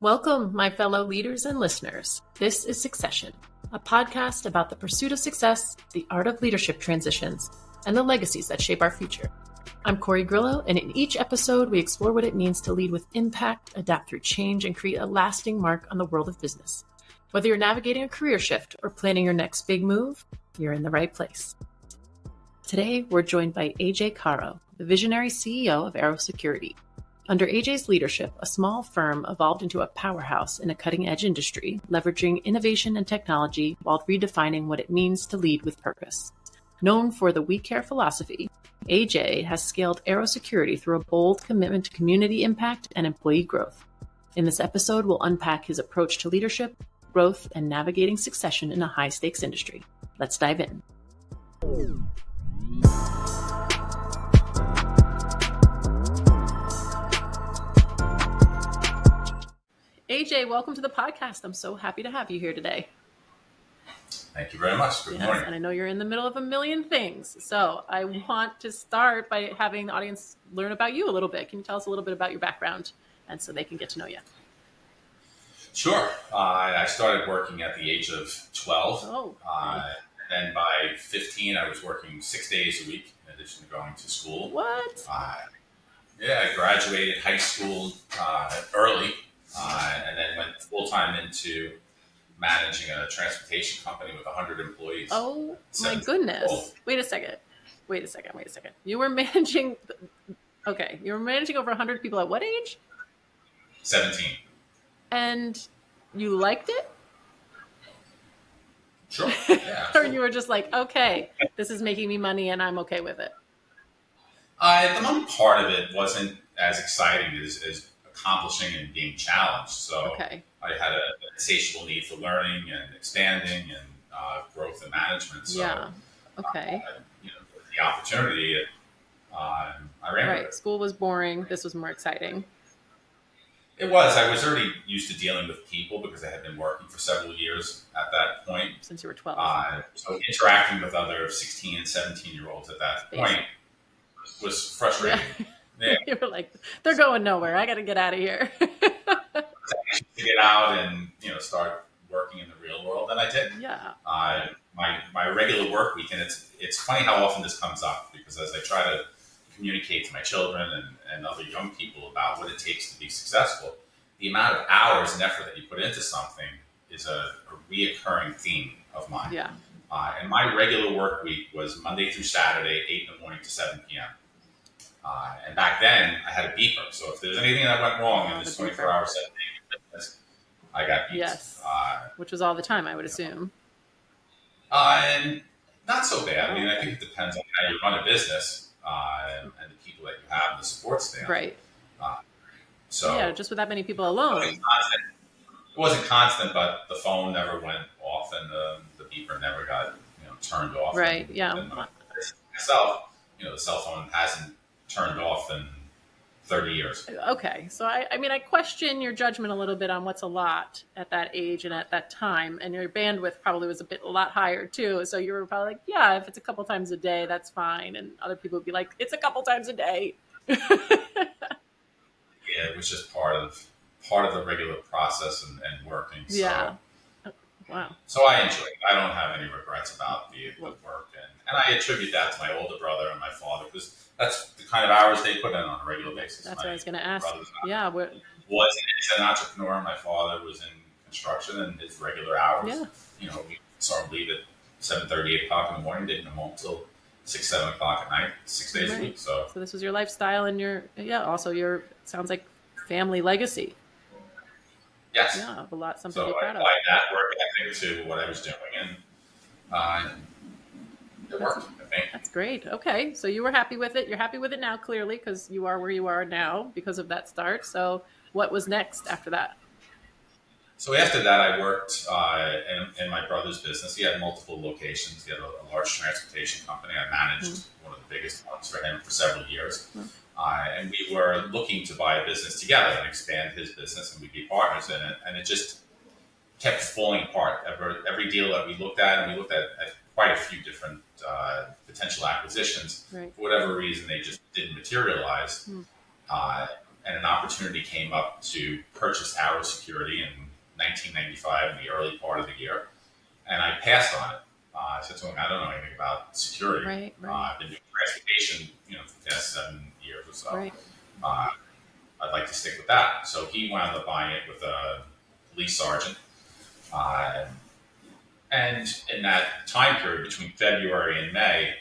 Welcome, my fellow leaders and listeners. This is Succession, a podcast about the pursuit of success, the art of leadership transitions, and the legacies that shape our future. I'm Corey Grillo, and in each episode, we explore what it means to lead with impact, adapt through change, and create a lasting mark on the world of business. Whether you're navigating a career shift or planning your next big move, you're in the right place. Today, we're joined by Caro, the visionary CEO of Caro Security. Under AJ's leadership, a small firm evolved into a powerhouse in a cutting-edge industry, leveraging innovation and technology while redefining what it means to lead with purpose. Known for the We Care philosophy, AJ has scaled Caro Security through a bold commitment to community impact and employee growth. In this episode, we'll unpack his approach to leadership, growth, and navigating succession in a high-stakes industry. Let's dive in. AJ, welcome to the podcast. I'm so happy to have you here today. Thank you very much. Good morning. And I know you're in the middle of a million things. So I want to start by having the audience learn about you a little bit. Can you tell us a little bit about your background and so they can get to know you? Sure. I started working at the age of 12. And then by 15, I was working 6 days a week in addition to going to school. What? I graduated high school early. And then went full-time into managing a transportation company with 100 employees. Oh, my goodness. Wait a second. You were managing, over 100 people at what age? 17. And you liked it? Sure. Yeah. Or you were just like, okay, this is making me money and I'm okay with it? The money part of it wasn't as exciting as accomplishing and being challenged. So I had an insatiable need for learning and expanding and growth and management. So, the opportunity, I ran with it. School was boring. This was more exciting. It was. I was already used to dealing with people because I had been working for several years at that point. Since you were 12. So interacting with other 16 and 17-year-olds at that point was frustrating. Yeah. You were like, they're going nowhere. I got to get out of here. To get out and start working in the real world, and I did. Yeah. My regular work week, and it's funny how often this comes up because as I try to communicate to my children and other young people about what it takes to be successful, the amount of hours and effort that you put into something is a reoccurring theme of mine. Yeah. And my regular work week was Monday through Saturday, 8 in the morning to 7 p.m. And back then, I had a beeper. So if there's anything that went wrong in this 24-hour set, I got beeped. Yes, which was all the time, I would assume. And not so bad. I mean, I think it depends on how you run a business and the people that you have and the support staff. Right. Just with that many people It alone. wasn't constant, but the phone never went off and the beeper never got turned off. Right, And myself, the cell phone hasn't turned off in 30 years. Okay. So, I question your judgment a little bit on what's a lot at that age and at that time. And your bandwidth probably was a lot higher too. So you were probably like, yeah, if it's a couple times a day, that's fine. And other people would be like, it's a couple times a day. Yeah, it was just part of the regular process and working. So, yeah. Wow. So I enjoyed it. I don't have any regrets about the work. And I attribute that to my older brother and my father because that's the kind of hours they put in on a regular basis. That's what I was going to ask. Yeah. Was an entrepreneur. My father was in construction and his regular hours. Yeah. We saw him leave at 7:30, 8 o'clock in the morning, didn't come home until 6, 7 o'clock at night, 6 days a week. So this was your lifestyle and also your, sounds like family legacy. Yes. Yeah, something so to be proud of. I applied that work ethic to what I was doing and it worked. That's great. Okay. So you were happy with it. You're happy with it now, clearly, because you are where you are now because of that start. So what was next after that? So after that, I worked in my brother's business. He had multiple locations. He had a large transportation company. I managed one of the biggest ones for him for several years. And we were looking to buy a business together and expand his business, and we'd be partners in it. And it just kept falling apart. Every deal that we looked at, and we looked at quite a few different potential acquisitions. Right. For whatever reason, they just didn't materialize. and an opportunity came up to purchase Arrow Security in 1995 in the early part of the year, and I passed on it. I said to him, I don't know anything about security. Right. I've been doing transportation, for the past 7 years or so. Right. I'd like to stick with that. So he wound up buying it with a police sergeant. And in that time period between February and May,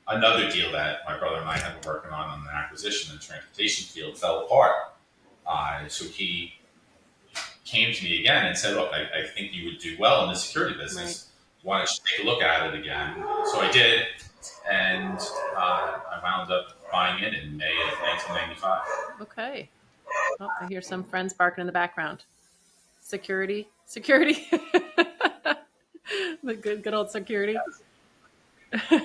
another deal that my brother and I had been working on an acquisition in the transportation field fell apart. So he came to me again and said, look, I think you would do well in the security business. Why don't you take a look at it again? So I did, and I wound up buying it in May of 1995. Okay. Oh, I hear some friends barking in the background. Security. The good old security. They're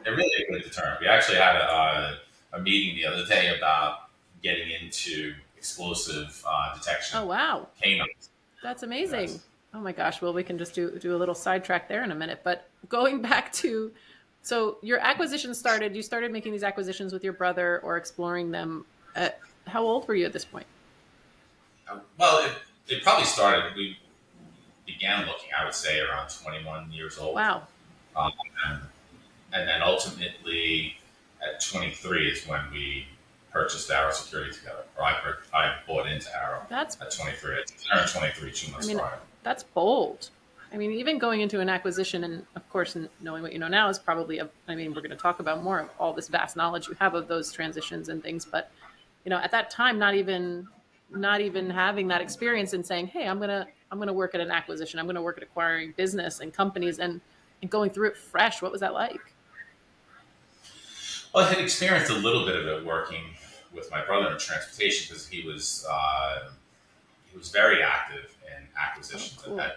really a good term. We actually had a meeting the other day about getting into explosive detection. Oh, wow. Canines. That's amazing. Yes. Oh my gosh. Well, we can just do a little sidetrack there in a minute. But going back to, so your acquisition started, you started making these acquisitions with your brother or exploring them. How old were you at this point? Well, it probably started, we began looking, I would say, around 21 years old. Wow. And then ultimately at 23 is when we purchased Arrow Security together. Or I bought into Arrow at 23. I turned 23 2 months prior. That's bold. I mean, even going into an acquisition and, of course, knowing what you know now is probably, we're going to talk about more of all this vast knowledge you have of those transitions and things. But, at that time, not even having that experience and saying, hey, I'm going to work at an acquisition. I'm going to work at acquiring business and companies and going through it fresh. What was that like? Well, I had experienced a little bit of it working with my brother in transportation because he was very active in acquisitions and had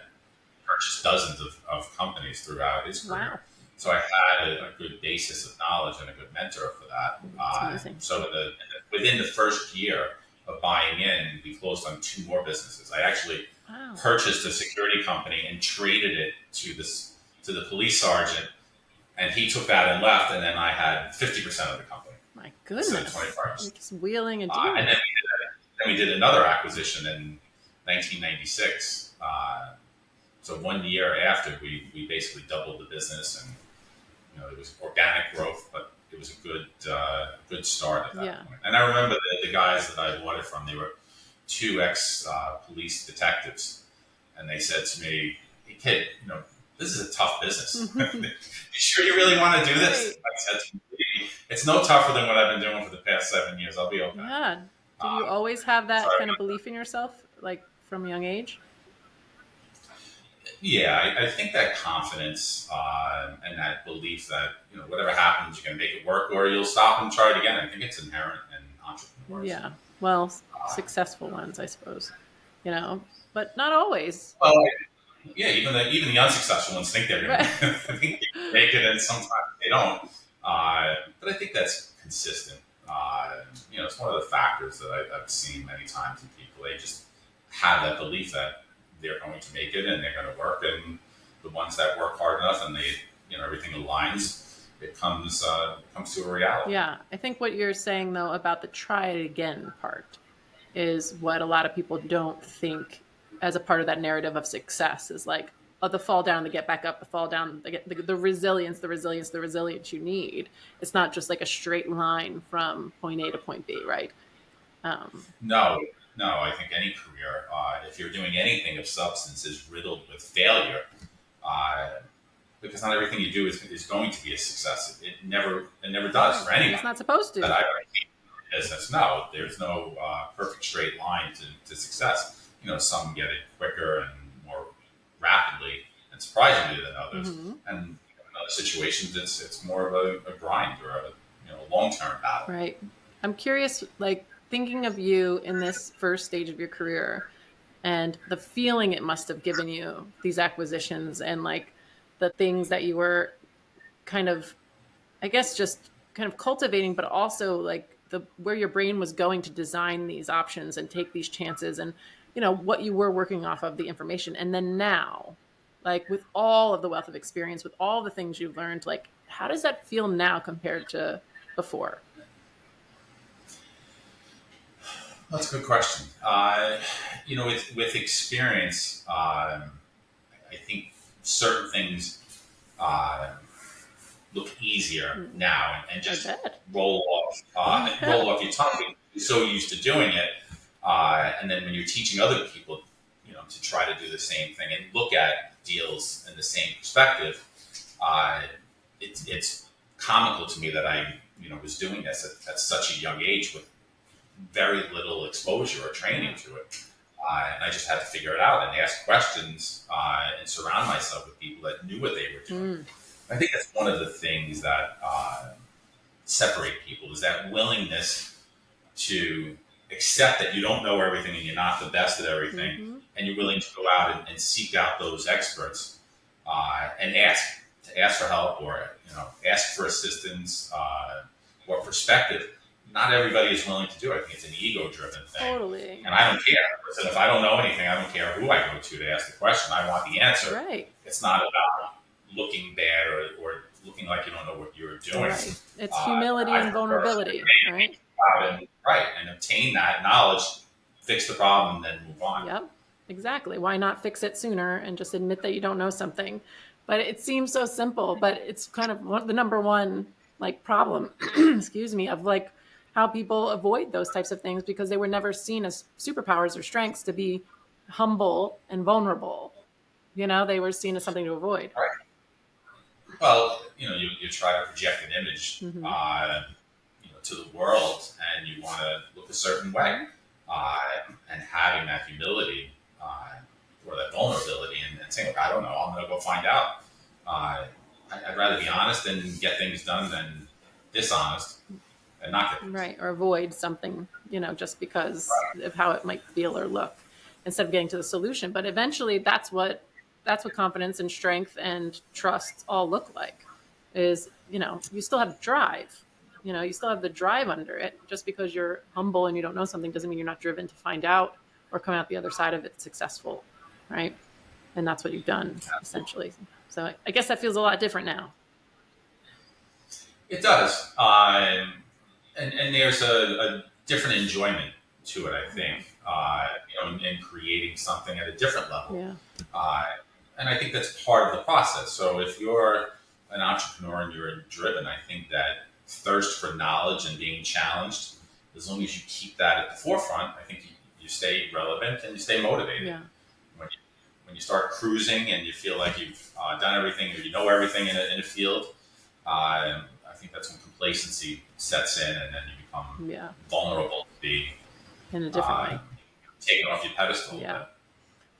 purchased dozens of companies throughout his career. Wow. So I had a good basis of knowledge and a good mentor for that. That's amazing. So within the first year of buying in, we closed on 2 more businesses. I actually purchased a security company and traded it to the police sergeant, and he took that and left, and then I had 50% of the company. My goodness. So 25%. Just wheeling and dealing. And then we did another acquisition in 1996. So 1 year after, we basically doubled the business, and it was organic growth, but it was a good start at that point. And I remember the guys that I bought it from, they were 2 ex-police detectives, and they said to me, hey, kid, this is a tough business. You sure you really want to do this? Right. I said to him, it's no tougher than what I've been doing for the past 7 years. I'll be okay. Yeah. Did you always have that kind of belief in yourself, like from a young age? Yeah, I think that confidence and that belief that, whatever happens, you can make it work or you'll stop and try it again. I think it's inherent in entrepreneurs. Yeah. Well, successful ones, I suppose, but not always. Well, yeah, even the unsuccessful ones think they're going to make it, and sometimes they don't. But I think that's consistent. It's one of the factors that I've seen many times in people. They just have that belief that they're going to make it and they're going to work. And the ones that work hard enough and everything aligns, it comes to a reality. Yeah, I think what you're saying though about the try it again part is what a lot of people don't think as a part of that narrative of success is like, the fall down, the get back up, the fall down, the resilience you need. It's not just like a straight line from point A to point B, right? No, I think any career, if you're doing anything of substance, is riddled with failure, because not everything you do is going to be a success. It never does for anyone. It's not supposed to. That I've seen in business. No, there's no perfect straight line to success. Some get it quicker and more rapidly and surprisingly than others. Mm-hmm. And in other situations, it's more of a grind or a long-term battle. Right. I'm curious, like thinking of you in this first stage of your career and the feeling it must have given you, these acquisitions and like the things that you were kind of, I guess, just kind of cultivating, but also like where your brain was going to design these options and take these chances and, what you were working off of the information. And then now, like with all of the wealth of experience, with all the things you've learned, like how does that feel now compared to before? That's a good question. With experience, I think certain things uh, look easier now and I just bet. roll off your tongue. You're so used to doing it, and then when you're teaching other people, to try to do the same thing and look at deals in the same perspective, uh, it's comical to me that I was doing this at such a young age with very little exposure or training to it. And I just had to figure it out and ask questions and surround myself with people that knew what they were doing. I think that's one of the things that separate people is that willingness to accept that you don't know everything and you're not the best at everything, and you're willing to go out and seek out those experts and ask for help or ask for assistance or perspective. Not everybody is willing to do it. I think it's an ego-driven thing. Totally. And I don't care. Listen, if I don't know anything, I don't care who I go to ask the question. I want the answer. Right. It's not about looking bad or looking like you don't know what you're doing. Right. It's humility and vulnerability, right? And obtain that knowledge, fix the problem, and then move on. Yep, exactly. Why not fix it sooner and just admit that you don't know something? But it seems so simple, but it's kind of the number one problem, excuse me, of how people avoid those types of things because they were never seen as superpowers or strengths to be humble and vulnerable. They were seen as something to avoid. Right. Well, you try to project an image, to the world, and you want to look a certain way, and having that humility or that vulnerability, and saying, "Look, I don't know. I'm going to go find out." I'd rather be honest and get things done than dishonest and not get things right, or avoid something, just because of how it might feel or look, instead of getting to the solution. But eventually, that's what confidence and strength and trust all look like. Is you still have drive. You still have the drive under it. Just because you're humble and you don't know something doesn't mean you're not driven to find out or come out the other side of it successful, right? And that's what you've done, essentially. So I guess that feels a lot different now. It does. And there's a different enjoyment to it, I think, in creating something at a different level. Yeah. And I think that's part of the process. So if you're an entrepreneur and you're driven, I think that thirst for knowledge and being challenged, as long as you keep that at the forefront, I think you stay relevant and you stay motivated. Yeah. When you start cruising and you feel like you've done everything or you know everything in a field, I think that's when complacency sets in, and then you become vulnerable to be in a different way, taken off your pedestal. Yeah,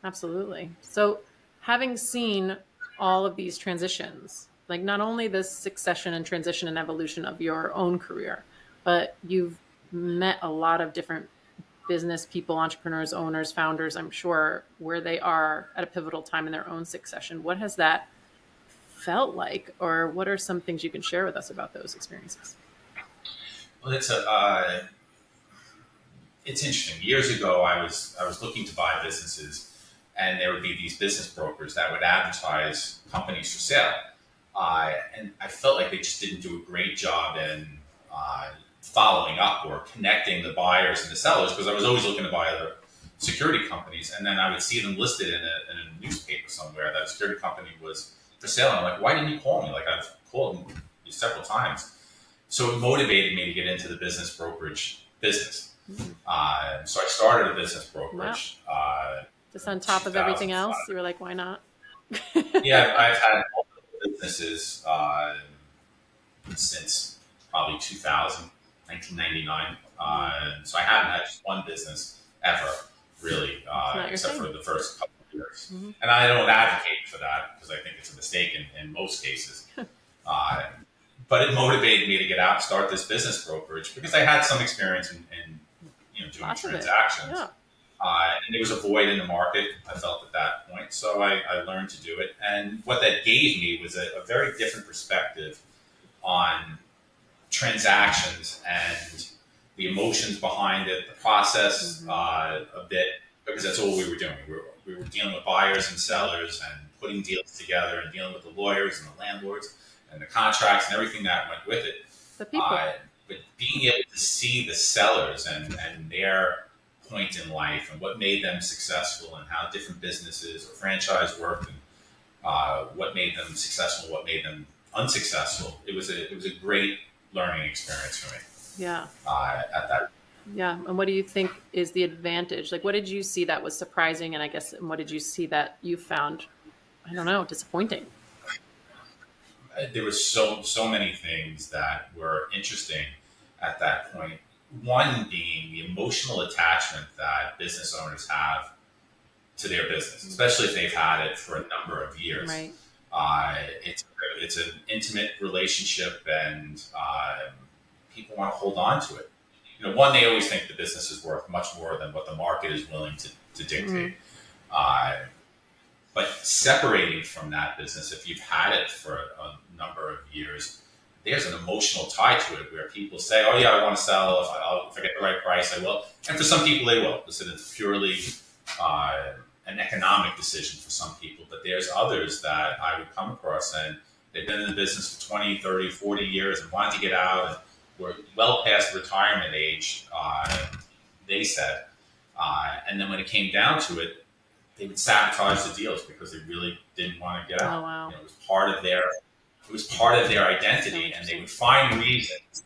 absolutely. So having seen all of these transitions, not only this succession and transition and evolution of your own career, but you've met a lot of different business people, entrepreneurs, owners, founders, I'm sure, where they are at a pivotal time in their own succession. What has that felt like, or what are some things you can share with us about those experiences? Well, it's interesting. Years ago, I was looking to buy businesses, and there would be these business brokers that would advertise companies for sale. And I felt like they just didn't do a great job in following up or connecting the buyers and the sellers, because I was always looking to buy other security companies, and then I would see them listed in a newspaper somewhere that a security company was for sale. And I'm like, why didn't you call me? I've called you several times. So it motivated me to get into the business brokerage business. So I started a business brokerage. Wow. Just on top of everything else, you were like, why not? Yeah, I've had multiple businesses since probably 2000, 1999. So I haven't had just one business ever, really, except for the first couple of years. And I don't advocate for that because I think it's a mistake in most cases. But it motivated me to get out and start this business brokerage because I had some experience in doing transactions. Yeah. And there was a void in the market, I felt at that point. So I learned to do it. And what that gave me was a very different perspective on transactions and the emotions behind it, the process a bit, because that's all we were doing. We were dealing with buyers and sellers and putting deals together and dealing with the lawyers and the landlords and the contracts and everything that went with it. The people. But being able to see the sellers and their point in life and what made them successful and how different businesses or franchise worked and what made them successful, what made them unsuccessful. It was a great learning experience for me. Yeah. At that. Yeah. And what do you think is the advantage? Like, what did you see that was surprising? And I guess, what did you see that you found, I don't know, disappointing? There was so many things that were interesting at that point. One being the emotional attachment that business owners have to their business, especially if they've had it for a number of years. Right. It's an intimate relationship, and people want to hold on to it. One, they always think the business is worth much more than what the market is willing to dictate. But separating from that business, if you've had it for a number of years, there's an emotional tie to it where people say, "Oh yeah, I want to sell. If I get the right price, I will." And for some people, they will. Listen, it's purely an economic decision for some people. But there's others that I would come across, and they've been in the business for 20, 30, 40 years and wanted to get out, and were well past retirement age, they said. And then when it came down to it, they would sabotage the deals because they really didn't want to get out. Oh, wow. It was part of their identity, So and they would find reasons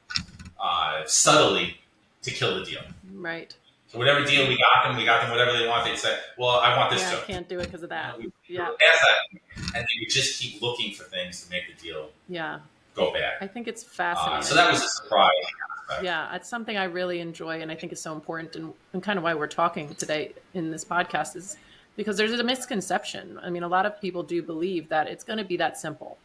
subtly to kill the deal. Right. So whatever deal we got them whatever they want. They'd say, "Well, I want this Yeah, too." I can't do it because of that. Yeah. Past that, and they would just keep looking for things to make the deal go bad. I think it's fascinating. So that was a surprise. Yeah, it's something I really enjoy, and I think is so important, and kind of why we're talking today in this podcast is because there's a misconception. I mean, a lot of people do believe that it's going to be that simple.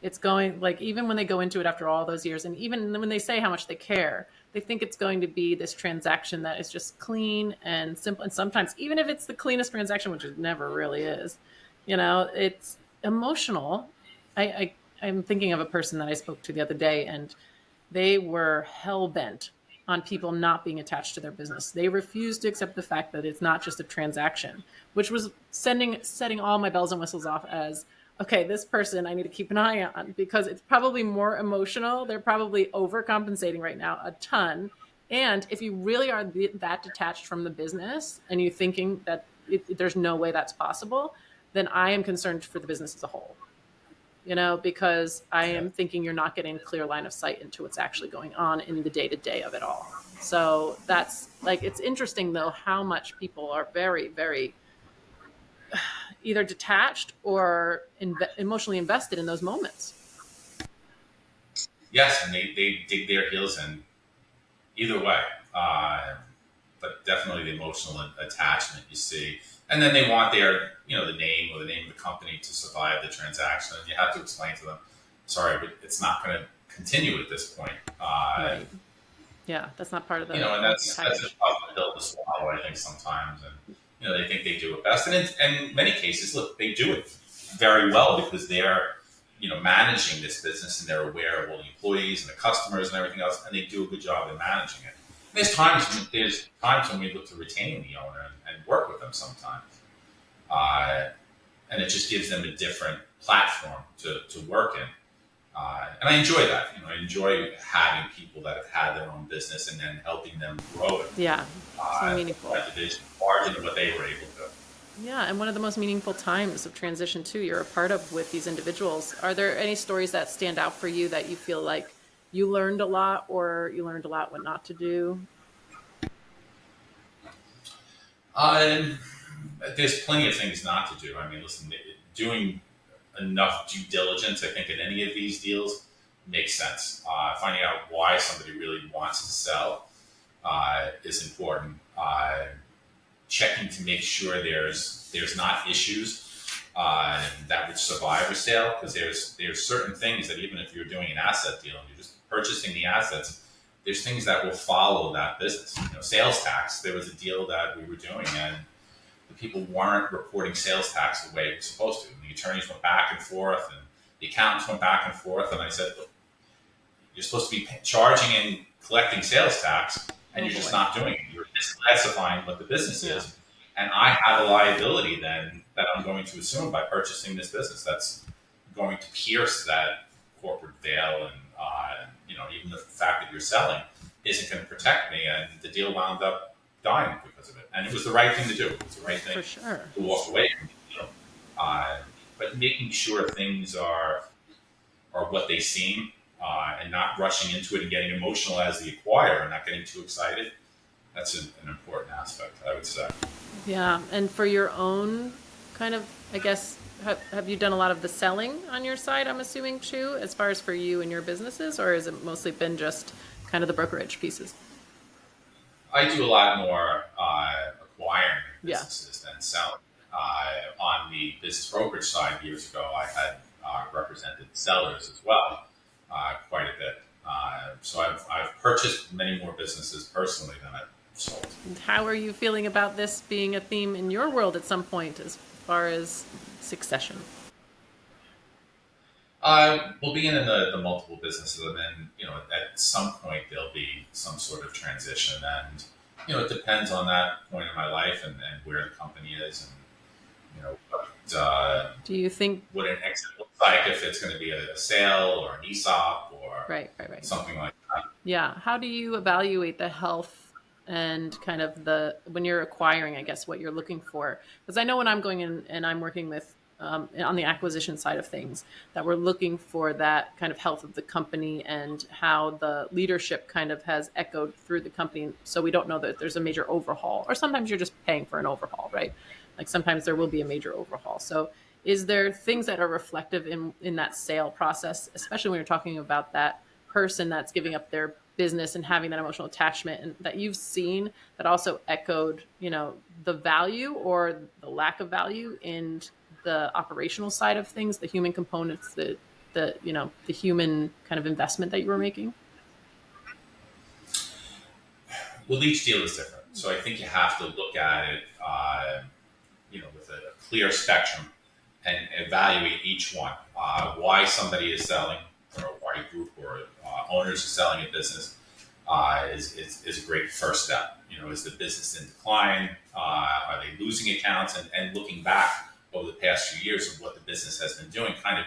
It's going, like, even when they go into it after all those years, and even when they say how much they care, they think it's going to be this transaction that is just clean and simple. And sometimes, even if it's the cleanest transaction, which it never really is, it's emotional. I'm thinking of a person that I spoke to the other day, and they were hell-bent on people not being attached to their business. They refused to accept the fact that it's not just a transaction, which was setting all my bells and whistles off as, okay, this person I need to keep an eye on because it's probably more emotional. They're probably overcompensating right now a ton. And if you really are that detached from the business and you're thinking that there's no way that's possible, then I am concerned for the business as a whole. Because I am thinking you're not getting a clear line of sight into what's actually going on in the day-to-day of it all. So that's it's interesting though, how much people are very, very either detached or emotionally invested in those moments. Yes, and they dig their heels in either way. But definitely the emotional attachment you see. And then they want their, the name or the name of the company to survive the transaction. And you have to explain to them, sorry, but it's not going to continue at this point. Right. Yeah, that's not part of the and that's a tough pill to swallow, I think, sometimes. And, they think they do it best. And in many cases, look, they do it very well because they're, managing this business and they're aware of all the employees and the customers and everything else, and they do a good job in managing it. There's times when we look to retain the owner and work with them sometimes. And it just gives them a different platform to work in. And I enjoy that. I enjoy having people that have had their own business and then helping them grow it. Yeah, so meaningful. That division larger than what they were able to. Yeah, and one of the most meaningful times of transition too you're a part of with these individuals. Are there any stories that stand out for you that you feel like you learned a lot, or you learned a lot what not to do? There's plenty of things not to do. I mean, listen, doing enough due diligence, I think, in any of these deals makes sense. Finding out why somebody really wants to sell is important. Checking to make sure there's not issues that would survive a sale, because there's certain things that even if you're doing an asset deal and you're just purchasing the assets, there's things that will follow that business. Sales tax. There was a deal that we were doing, and the people weren't reporting sales tax the way it was supposed to. And the attorneys went back and forth, and the accountants went back and forth. And I said, look, you're supposed to be charging and collecting sales tax, and you're just not doing it. You're misclassifying what the business is. And I have a liability then that I'm going to assume by purchasing this business that's going to pierce that corporate veil, and even the fact that you're selling isn't going to protect me. And the deal wound up dying because of it. And it was the right thing to do. It was the right thing For sure. to walk away from. But making sure things are what they seem, and not rushing into it and getting emotional as they acquire and not getting too excited. That's an important aspect, I would say. Yeah. And for your own kind of, I guess, have you done a lot of the selling on your side, I'm assuming, too, as far as for you and your businesses, or has it mostly been just kind of the brokerage pieces? I do a lot more acquiring Yeah. businesses than selling. On the business brokerage side, years ago, I had represented sellers as well, quite a bit. So I've purchased many more businesses personally than I've sold. How are you feeling about this being a theme in your world at some point as far as succession? Well, being in the multiple businesses, and then at some point there'll be some sort of transition, and it depends on that point in my life and where the company is, and Do you think? what an exit looks like, if it's going to be a sale or an ESOP or Right. something like that. Yeah. How do you evaluate the health and kind of when you're acquiring, I guess, what you're looking for? Because I know when I'm going in and I'm working with on the acquisition side of things, that we're looking for that kind of health of the company and how the leadership kind of has echoed through the company. So we don't know that there's a major overhaul, or sometimes you're just paying for an overhaul, right? Like sometimes there will be a major overhaul. So is there things that are reflective in that sale process, especially when you're talking about that person that's giving up their business and having that emotional attachment, and that you've seen that also echoed, the value or the lack of value in the operational side of things, the human components, the human kind of investment that you were making? Well, each deal is different, so I think you have to look at it, with a clear spectrum and evaluate each one. Why somebody is selling, or why a group or owners are selling a business, is a great first step. Is the business in decline? Are they losing accounts? And looking back over the past few years of what the business has been doing kind of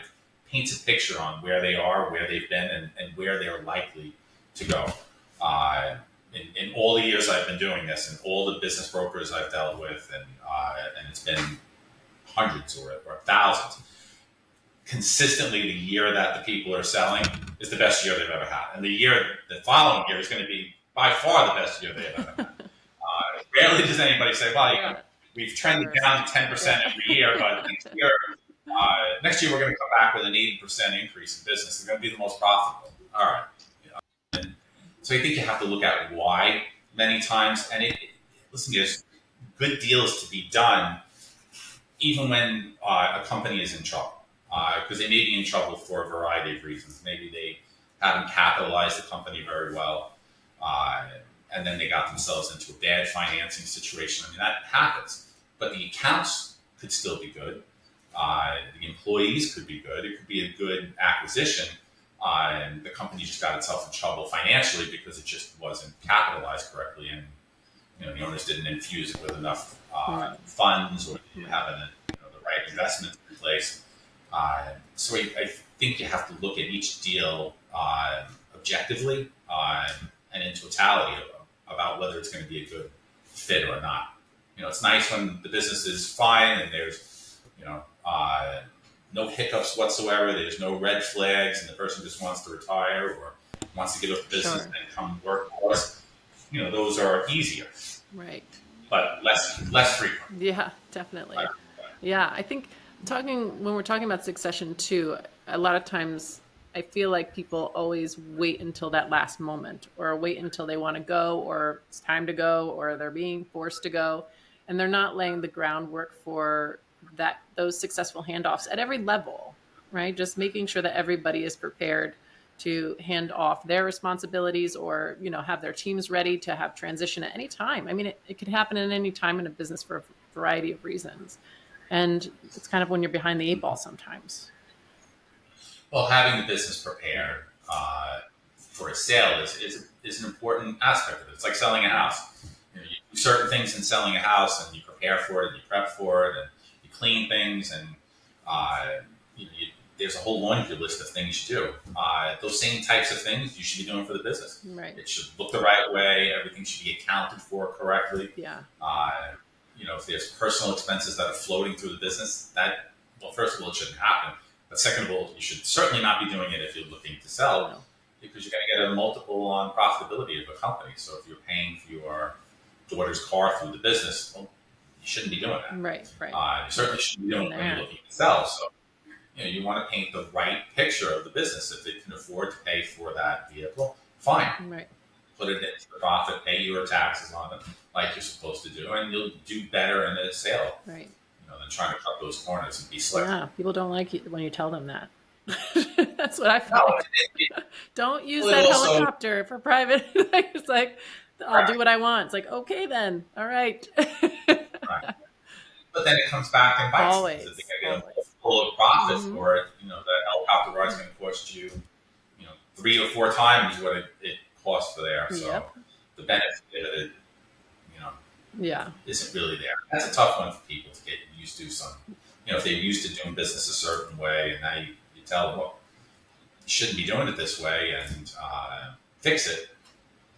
paints a picture on where they are, where they've been, and where they're likely to go. In all the years I've been doing this, and all the business brokers I've dealt with, and it's been hundreds or thousands, consistently the year that the people are selling is the best year they've ever had. And the following year is going to be by far the best year they've ever had. Rarely does anybody say, well, we've trended down 10% every year, but next year we're going to come back with an 80% increase in business. It's going to be the most profitable. All right. And so I think you have to look at why many times. And listen, there's good deals to be done even when a company is in trouble. Because they may be in trouble for a variety of reasons. Maybe they haven't capitalized the company very well, and then they got themselves into a bad financing situation. I mean, that happens. But the accounts could still be good. The employees could be good. It could be a good acquisition. And the company just got itself in trouble financially because it just wasn't capitalized correctly, and the owners didn't infuse it with enough funds, or didn't have the right investments in place. So I think you have to look at each deal objectively and in totality about whether it's going to be a good fit or not. It's nice when the business is fine and there's no hiccups whatsoever. There's no red flags, and the person just wants to retire or wants to get off the business and come work for us. Those are easier, right? But less frequent. Yeah, definitely. Yeah, I think when we're talking about succession too, a lot of times I feel like people always wait until that last moment, or wait until they want to go, or it's time to go, or they're being forced to go, and they're not laying the groundwork for those successful handoffs at every level, right? Just making sure that everybody is prepared to hand off their responsibilities, or have their teams ready to have transition at any time. I mean, it could happen at any time in a business for a variety of reasons. And it's kind of when you're behind the 8 ball sometimes. Well, having the business prepared for a sale is an important aspect of it. It's like selling a house. You do certain things in selling a house, and you prepare for it, and you prep for it, and you clean things, and there's a whole laundry list of things you do. Those same types of things you should be doing for the business. Right. It should look the right way. Everything should be accounted for correctly. Yeah. If there's personal expenses that are floating through the business, first of all, it shouldn't happen. But second of all, you should certainly not be doing it if you're looking to sell, because you're going to get a multiple on profitability of a company. So if you're paying for your daughter's car through the business, well, you shouldn't be doing that. Right. You certainly shouldn't be doing it when you're looking to sell. So you want to paint the right picture of the business. If it can afford to pay for that vehicle, fine. Right. Put it into the profit, pay your taxes on it like you're supposed to do, and you'll do better in a sale. Right. Than trying to cut those corners and be slick. Yeah, people don't like it when you tell them that. That's what I find. No, don't use that helicopter for private. It's like, I'll do what I want. It's like, okay then. All right. Right. But then it comes back and bites. Always. If they get a full of profit for it, the helicopter ride is going to cost you, 3 or 4 times what it costs for there. So the benefit of it, isn't really there. That's a tough one for people to get used to. If they're used to doing business a certain way, and now you tell them, well, you shouldn't be doing it this way, and fix it,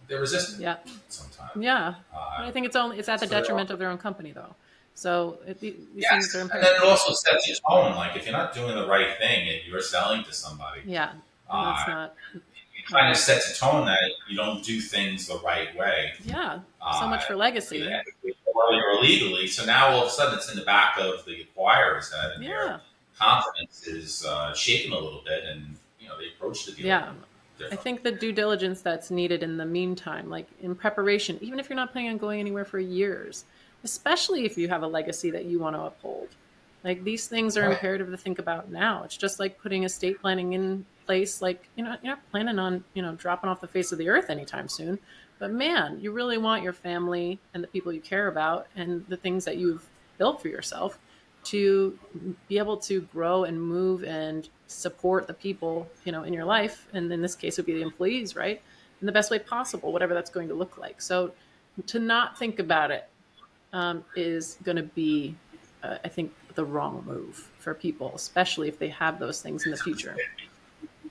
they're resistant. Yeah. Sometimes. Yeah. I think it's at the detriment of their own company, though. So these things are important. And then it also sets your tone. Like if you're not doing the right thing and you're selling to somebody, that's not. It kind of sets a tone that you don't do things the right way. Yeah. So much for legacy. Or illegally. So now all of a sudden it's in the back of the acquirer's head, and their confidence is shaken a little bit, and they approach the deal. Yeah. I think the due diligence that's needed in the meantime, like in preparation, even if you're not planning on going anywhere for years, especially if you have a legacy that you want to uphold. Like these things are imperative to think about now. It's just like putting estate planning in place. Like, you're not planning on, dropping off the face of the earth anytime soon. But man, you really want your family and the people you care about and the things that you've built for yourself to be able to grow and move and support the people, in your life. And in this case, it would be the employees, right? In the best way possible, whatever that's going to look like. So to not think about it is going to be, I think, the wrong move for people, especially if they have those things in the future.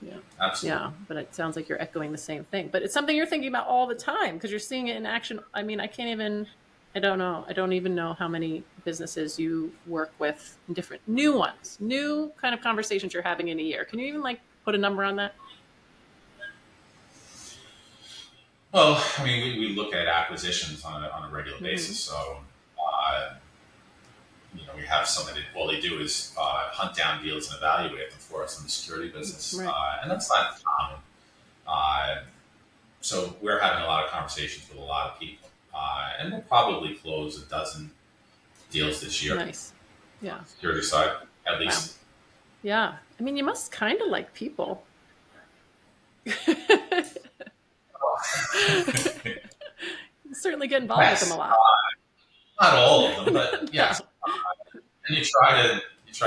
Yeah. Absolutely. Yeah. But it sounds like you're echoing the same thing, but it's something you're thinking about all the time because you're seeing it in action. I mean, I don't know. I don't even know how many businesses you work with in different new ones, new kind of conversations you're having in a year. Can you even put a number on that? Well, I mean, we look at acquisitions on a regular basis. So, we have somebody, all they do is hunt down deals and evaluate them for us in the security business. Right. And that's not common. So we're having a lot of conversations with a lot of people. And we'll probably close a dozen deals this year. Nice. Yeah. Security side, at least. Wow. Yeah. I mean, you must kind of like people. Certainly get involved with them a lot. Not all of them, but yes. And you try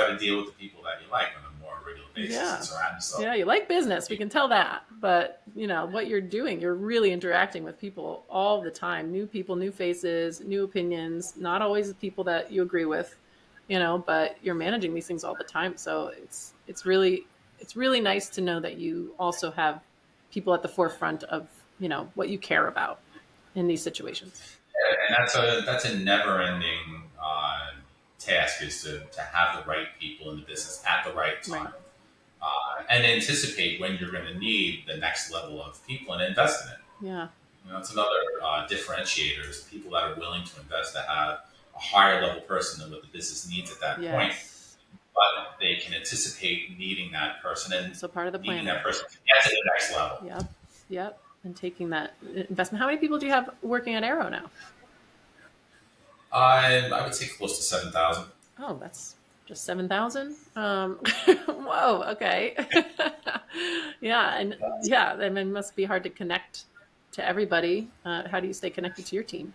to deal with the people that you like on a more regular basis. Yeah, you like business. We can tell that. But, what you're doing, you're really interacting with people all the time. New people, new faces, new opinions, not always the people that you agree with, but you're managing these things all the time. So it's really nice to know that you also have people at the forefront of, what you care about in these situations. And that's a never-ending task, is to have the right people in the business at the right time. Right. And anticipate when you're going to need the next level of people and invest in it. Yeah. That's another differentiator, is people that are willing to invest, to have a higher level person than what the business needs at that point. But they can anticipate needing that person, and so part of the needing plan. that person to get to the next level. Yep. And taking that investment. How many people do you have working at Caro now? I would say close to 7,000. Oh, that's just 7,000. Whoa. Okay. And it must be hard to connect to everybody. How do you stay connected to your team?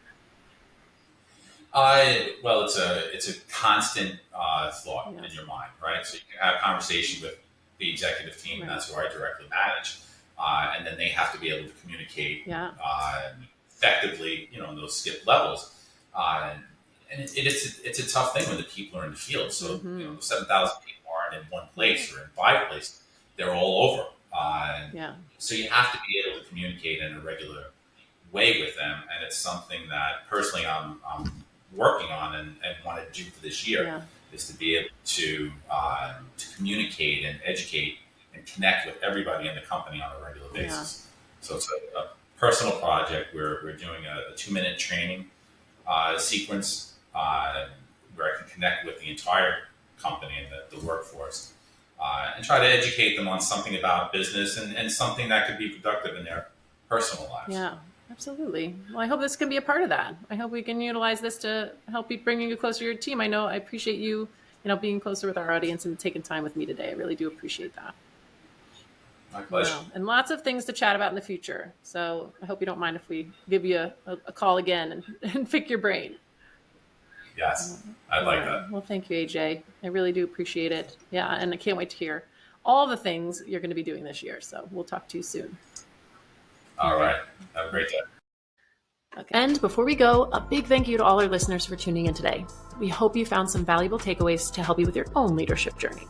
Well, it's a constant thought in your mind, right? So you can have conversation with the executive team, and that's who I directly manage, and then they have to be able to communicate effectively, in those skip levels. And it's a tough thing when the people are in the field. So 7,000 people aren't in one place or in 5 places. They're all over. So you have to be able to communicate in a regular way with them. And it's something that personally I'm working on and want to do for this year is to be able to communicate and educate and connect with everybody in the company on a regular basis. So it's a personal project. We're doing a 2-minute training sequence where I can connect with the entire company and the workforce and try to educate them on something about business and something that could be productive in their personal lives. Yeah, absolutely. Well, I hope this can be a part of that. I hope we can utilize this to help you bring you closer to your team. I know I appreciate you, being closer with our audience and taking time with me today. I really do appreciate that. My pleasure. And lots of things to chat about in the future. So I hope you don't mind if we give you a call again and pick your brain. Yes, I'd like that. Well, thank you, AJ. I really do appreciate it. Yeah, and I can't wait to hear all the things you're going to be doing this year. So we'll talk to you soon. All right. Have a great day. Okay. And before we go, a big thank you to all our listeners for tuning in today. We hope you found some valuable takeaways to help you with your own leadership journey.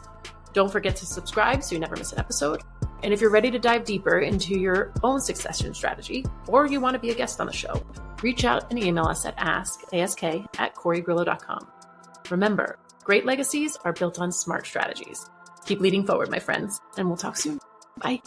Don't forget to subscribe so you never miss an episode. And if you're ready to dive deeper into your own succession strategy, or you want to be a guest on the show, reach out and email us at ask@corygrillo.com. Remember, great legacies are built on smart strategies. Keep leading forward, my friends, and we'll talk soon. Bye.